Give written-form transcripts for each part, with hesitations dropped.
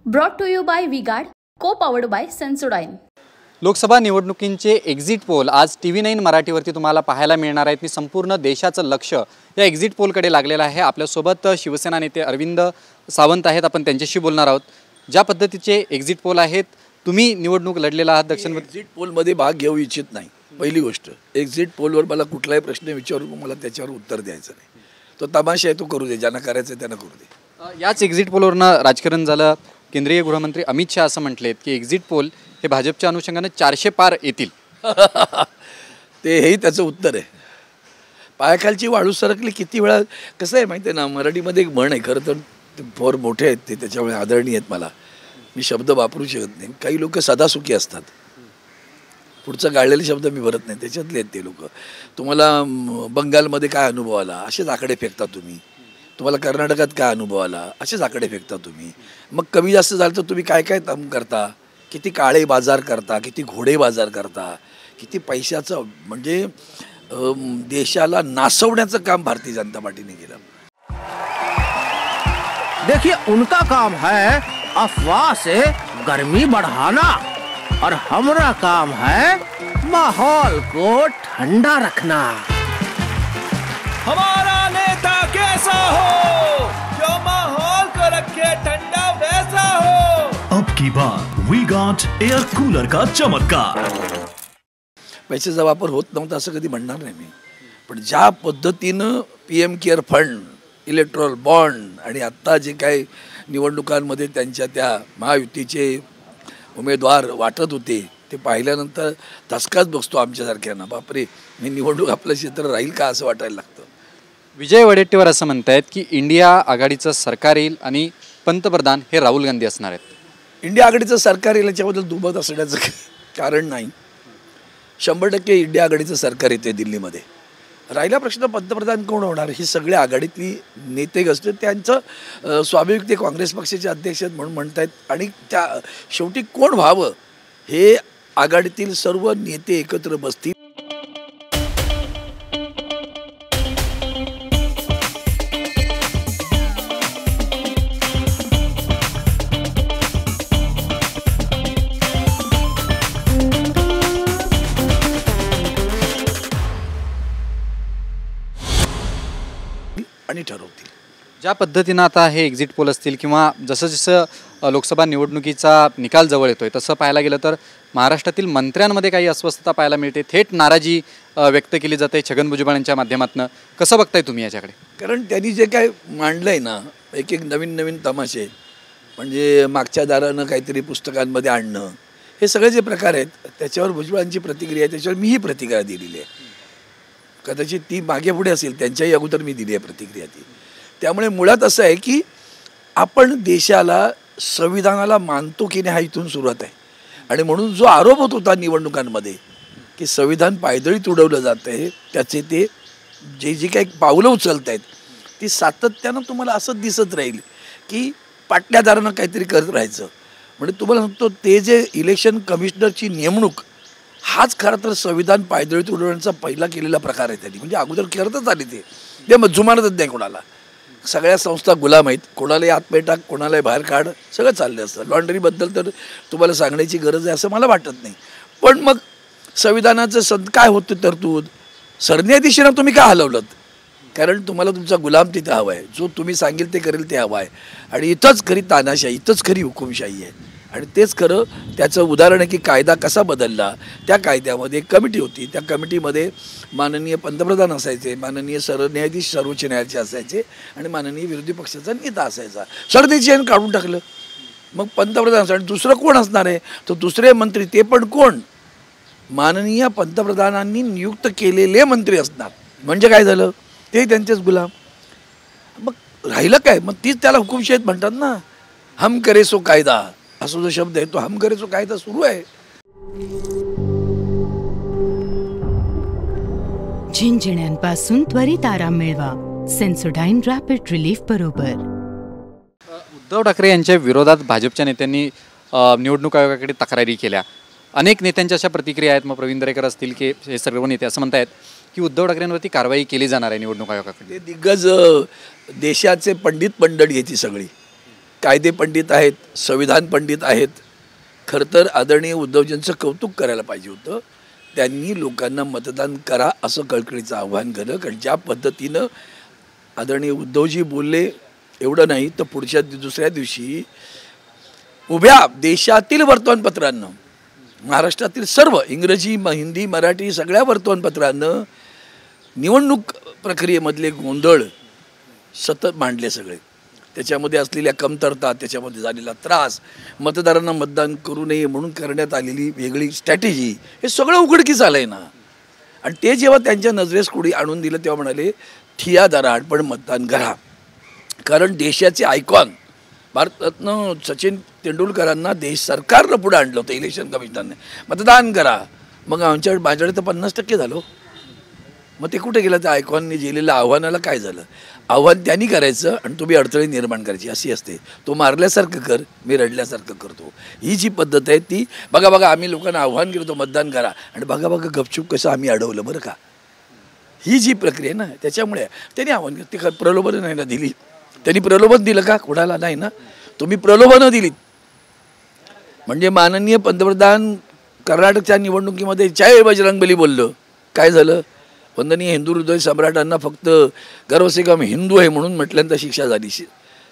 Brought to you by V-Guard, co-powered by Sensodyne. Lok Sabha निवडणुकींचे exit poll आज TV9 मराठीवरती तुम्हाला पाहायला मिळणार आहेत। मी संपूर्ण देशाचं लक्ष या एक्झिट पोलकडे लागलेलं आहे। आपल्या सोबत शिवसेना नेते अरविंद सावंत आहेत, आपण त्यांच्याशी बोलणार आहोत। ज्या पद्धतीचे एक्झिट पोल आहेत, तुम्ही निवडणूक लढलेला आहात दक्षिण एक्झिट पोलमध्ये भाग घेऊ इच्छित नाही। पहिली गोष्ट, एक्झिट पोलवर मला कुठलाही प्रश्न विचारू मला त्याच्यावर उत्तर द्यायचं नाही। तो तमाशा आहे, तो करू दे, ज्यांना करायचं त्यांना करू दे। याच एक्झिट पोलवरनं राजकारण झालं। केंद्रीय गृहमंत्री अमित शाह असं म्हटलेत की एक्झिट पोल हे भाजपच्या अनुषंगाने 400 पार येतील। ते हेही त्याचं उत्तर आहे। पायाखालची वाळू सरकली किती वेळा, कसं आहे माहिती आहे ना, मराठीमध्ये एक म्हण आहे, खरं तर ते फार मोठे आहेत, ते त्याच्यामुळे आदरणीय आहेत, मला मी शब्द वापरू शकत नाही। काही लोक सदासुखी असतात, पुढचा गाळलेले शब्द मी भरत नाही, त्याच्यातले आहेत ते लोक। तुम्हाला बंगालमध्ये काय अनुभव आला, असेच आकडे फेकता तुम्ही। तुम्हाला कर्नाटकात काय अनुभव आला, असेच आकडे फेकता तुम्ही। मग कमी जास्त झालं तर तुम्ही काय काय काम करता, किती काळे बाजार करता, किती घोडे बाजार करता, किती पैशाचं, म्हणजे देशाला नासवण्याचं काम भारतीय जनता पार्टीने केलं। देखिए, उनका काम है अफवाह से गर्मी बढ़ाना और हमारा काम है माहौल को ठंडा रखना। हमारा नेता कैसा हो जो माहौल को रखे ठंडा वैसा हो। अब की बार वी गॉट एयर कूलर का चमत्कार। पैशाचा वापर होत नव्हता असं कधी म्हणणार नाही मी, पण ज्या पद्धतीनं PM care fund, Electral bond आणि आत्ता जे काही निवडणुकांमध्ये त्यांच्या त्या महायुतीचे उमेदवार वाटत होते, ते पाहिल्यानंतर धसकाच बसतो आमच्यासारख्यांना। बापरे, मी निवडणूक आपलं क्षेत्र राहील का असं वाटायला लागतं। विजय वडेट्टीवार असं म्हणतायत की इंडिया आघाडीचं सरकार येईल आणि पंतप्रधान हे राहुल गांधी असणार आहेत। इंडिया आघाडीचं सरकार येईल याच्याबद्दल दुमत असण्याचं कारण नाही। 100% इंडिया आघाडीचं सरकार येते दिल्लीमध्ये। राहिला प्रश्न पंतप्रधान कोण होणार, ही सगळ्या आघाडीतली नेते असते, त्यांचं स्वाभाविक ते काँग्रेस पक्षाचे अध्यक्ष आहेत म्हणून म्हणतायत। आणि त्या शेवटी कोण व्हावं हे आघाडीतील सर्व नेते एकत्र बसतील। आणि ठरवतील। ज्या पद्धतीनं आता हे एक्झिट पोल असतील किंवा जसं जसं लोकसभा निवडणुकीचा निकाल जवळ येतोय, तसं पाहायला गेलं तर महाराष्ट्रातील मंत्र्यांमध्ये काही अस्वस्थता पाहायला मिळते, थेट नाराजी व्यक्त केली जाते छगन भुजबळांच्या माध्यमातून। कसं बघताय तुम्ही याच्याकडे? कारण त्यांनी जे काय मांडलंय ना, एक एक नवीन नवीन तमाशे, म्हणजे मागच्या दारानं काहीतरी पुस्तकांमध्ये आणणं, हे सगळे जे प्रकार आहेत त्याच्यावर भुजबळांची प्रतिक्रिया आहे, त्याच्यावर मीही प्रतिक्रिया दिलेली आहे। कदाचित ती मागे पुढे असेल, त्यांच्याही अगोदर मी दिली आहे प्रतिक्रिया ती। त्यामुळे मुळात असं आहे की आपण देशाला, संविधानाला मानतो की नाही हा इथून सुरुवात आहे। आणि म्हणून जो आरोप होत होता निवडणुकांमध्ये की संविधान पायदळीत उडवलं जातं आहे, त्याचे ते जी काही पावलं उचलत आहेत ती सातत्यानं तुम्हाला असंच दिसत राहील की पाटल्यादारानं काहीतरी करत राहायचं। म्हणजे तुम्हाला सांगतो, ते जे इलेक्शन कमिशनरची नेमणूक, हाच खरं तर संविधान पायदळीत उडवण्याचा पहिला केलेला प्रकार आहे त्यांनी। म्हणजे अगोदर करतच आले ते मग जुमानतच नाही कोणाला। सगळ्या संस्था गुलाम आहेत, कोणालाही आतमध्ये टाक, कोणालाही बाहेर काढ, सगळं चाललं असतं। लॉन्ड्रीबद्दल तर तुम्हाला सांगण्याची गरज आहे असं मला वाटत नाही। पण मग संविधानाचं काय होतं तरतूद, सरन्यायाधीशांना तुम्ही का हलवलं? कारण तुम्हाला तुमचा गुलाम तिथे हवा आहे, जो तुम्ही सांगेल ते करेल ते हवा आहे। आणि इथंच खरी तानाशाही, इथंच खरी हुकुमशाही आहे। आणि तेच खरं त्याचं उदाहरण आहे की कायदा कसा बदलला। त्या कायद्यामध्ये एक कमिटी होती, त्या कमिटीमध्ये माननीय पंतप्रधान असायचे, माननीय सरन्यायाधीश सर्वोच्च न्यायालयाचे असायचे आणि माननीय विरोधी पक्षाचा नेता असायचा। सरन्यायाधीशांनी काढून टाकलं, मग पंतप्रधान आणि दुसरं कोण असणार आहे, तर दुसरे मंत्री, ते पण कोण, माननीय पंतप्रधानांनी नियुक्त केलेले मंत्री असणार। म्हणजे काय झालं, ते त्यांचेच गुलाम। मग राहिलं काय, मग तीच त्याला हुकुमशाहीत म्हणतात ना। हम करे सो कायदा, असं जो शब्द आहे तो हम करे सो कायदा सुरू आहे। झिंझिण्यांपासून त्वरित आराम मिळवा सेन्सोडाइन रॅपिड रिलीफ बरोबर। उद्धव ठाकरे यांच्या विरोधात भाजपच्या नेत्यांनी निवडणूक आयोगाकडे तक्रारी केल्या। अनेक नेत्यांच्या अशा प्रतिक्रिया आहेत। मग प्रवीण दरेकर असतील की हे सर्व नेते असं म्हणतायत की उद्धव ठाकरेंवरती कारवाई केली जाणार आहे निवडणूक आयोगाकडे। दिग्गज देशाचे पंडित मंडळी आहे ती सगळी, कायदे पंडित आहेत, संविधान पंडित आहेत. खरं तर आदरणीय उद्धवजींचं कौतुक करायला पाहिजे होतं. त्यांनी लोकांना मतदान करा असं कळकळीचं आव्हान केलं. कारण ज्या पद्धतीनं आदरणीय उद्धवजी बोलले, एवढं नाही तर पुढच्या दुसऱ्या दिवशी उभ्या देशातील वर्तमानपत्रांनं, महाराष्ट्रातील सर्व इंग्रजी, हिंदी, मराठी सगळ्या वर्तमानपत्रांनं निवडणूक प्रक्रियेमधले गोंधळ सतत मांडले सगळे. त्याच्यामध्ये असलेल्या कमतरता, त्याच्यामध्ये झालेला त्रास, मतदारांना मतदान करू नये म्हणून करण्यात आलेली वेगळी स्ट्रॅटेजी, हे सगळं उघडकीस आलं आहे ना. आणि ते जेव्हा त्यांच्या नजरेस कुणी आणून दिलं तेव्हा म्हणाले ठिया दराड पण मतदान करा. कारण देशाचे आयकॉन भारतरत्न सचिन तेंडुलकरांना देश सरकारनं पुढे आणलं होतं इलेक्शन कमिशनने, मतदान करा. मग माझ्याकडे तर 50% झालं. मग ते कुठे गेलं? त्या आयकॉनने दिलेल्या आव्हानाला काय झालं? आव्हान त्यांनी करायचं आणि तुम्ही अडथळे निर्माण करायची, अशी असते. तो मारल्यासारखं कर, मी रडल्यासारखं करतो, ही जी पद्धत आहे ती. बघा आम्ही लोकांना आव्हान केलं होतं मतदान करा आणि बघा गपचूप कसं आम्ही अडवलं बरं का. ही जी प्रक्रिया आहे ना, त्याच्यामुळे त्यांनी आव्हान केलं. ती प्रलोभनं नाही ना दिली. त्यांनी प्रलोभन दिलं का? कोणाला नाही ना. तुम्ही प्रलोभनं दिलीत. म्हणजे माननीय पंतप्रधान कर्नाटकच्या निवडणुकीमध्ये जय बजरंगबली बोललं, काय झालं? वंदनीय हिंदू हृदय सम्राटांना फक्त गर्व से कम हिंदू आहे म्हणून म्हटल्यानंतर शिक्षा झाली.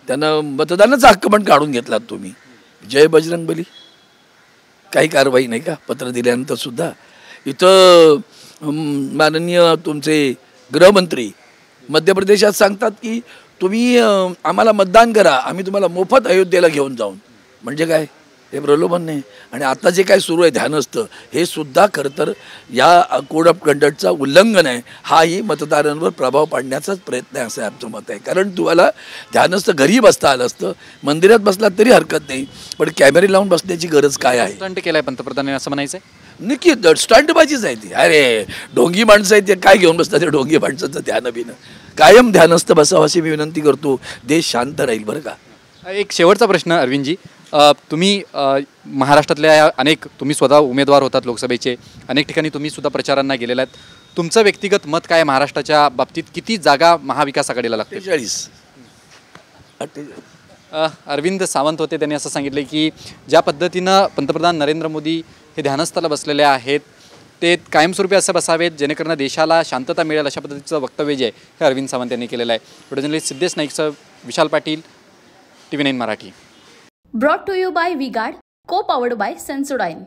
त्यांना मतदानाचा हक्क पण काढून घेतलात तुम्ही. जय बजरंगबली, काही कारवाई नाही का पत्र दिल्यानंतर सुद्धा? इथं माननीय तुमचे गृहमंत्री मध्य प्रदेशात सांगतात की तुम्ही आम्हाला मतदान करा, आम्ही तुम्हाला मोफत अयोध्येला घेऊन जाऊन. म्हणजे काय? हे प्रलोभन नाही. आणि आता जे काय सुरू आहे ध्यानस्थ, हे सुद्धा खरं तर या कोड ऑफ कंडक्टचा उल्लंघन आहे. हाही मतदारांवर प्रभाव पाडण्याचाच प्रयत्न आहे असं आमचं मत आहे. कारण तुम्हाला ध्यानस्थ घरी बसता आलं असतं, मंदिरात बसलात तरी हरकत नाही, पण कॅमेरे लावून बसण्याची गरज काय आहे? स्टंट केलाय पंतप्रधानांनी असं म्हणायचं आहे? नक्की स्टंटबाजीच आहे ती. अरे ढोंगी माणसं आहेत ते, काय घेऊन बसतात ते ढोंगी माणसाचं ध्यान बिनं. कायम ध्यानस्थ बसावं अशी मी विनंती करतो. देश शांत राहील बरं का. एक शेवटचा प्रश्न अरविंदजी, तुम्ही महाराष्ट्रातल्या तुम्ही स्वतः उमेदवार होतात लोकसभेचे, अनेक ठिकाणी तुम्ही सुद्धा प्रचारांना गेलेला आहेत. तुमचं व्यक्तिगत मत काय? महाराष्ट्राच्या बाबतीत किती जागा महाविकास आघाडीला लागते? 48. अरविंद सावंत होते, त्यांनी असं सांगितलं की ज्या पद्धतीनं पंतप्रधान नरेंद्र मोदी हे ध्यानस्थाला बसलेले आहेत ते कायमस्वरूपी असं बसावेत जेणेकरून देशाला शांतता मिळेल, अशा पद्धतीचं वक्तव्य जे आहे हे अरविंद सावंत यांनी केलेलं आहे. व्हिडिओ जर्नलिस्ट सिद्धेश नाईकसह Vishal Patil, TV9 Marathi. Brought to you by V-Guard, co-powered by Sensodyne.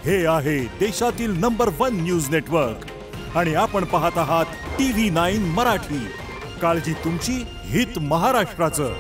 हे आहे देशातील नंबर 1 न्यूज नेटवर्क आणि आपण पाहत आहात TV9 मराठी. काळजी तुमची, हित महाराष्ट्राचं.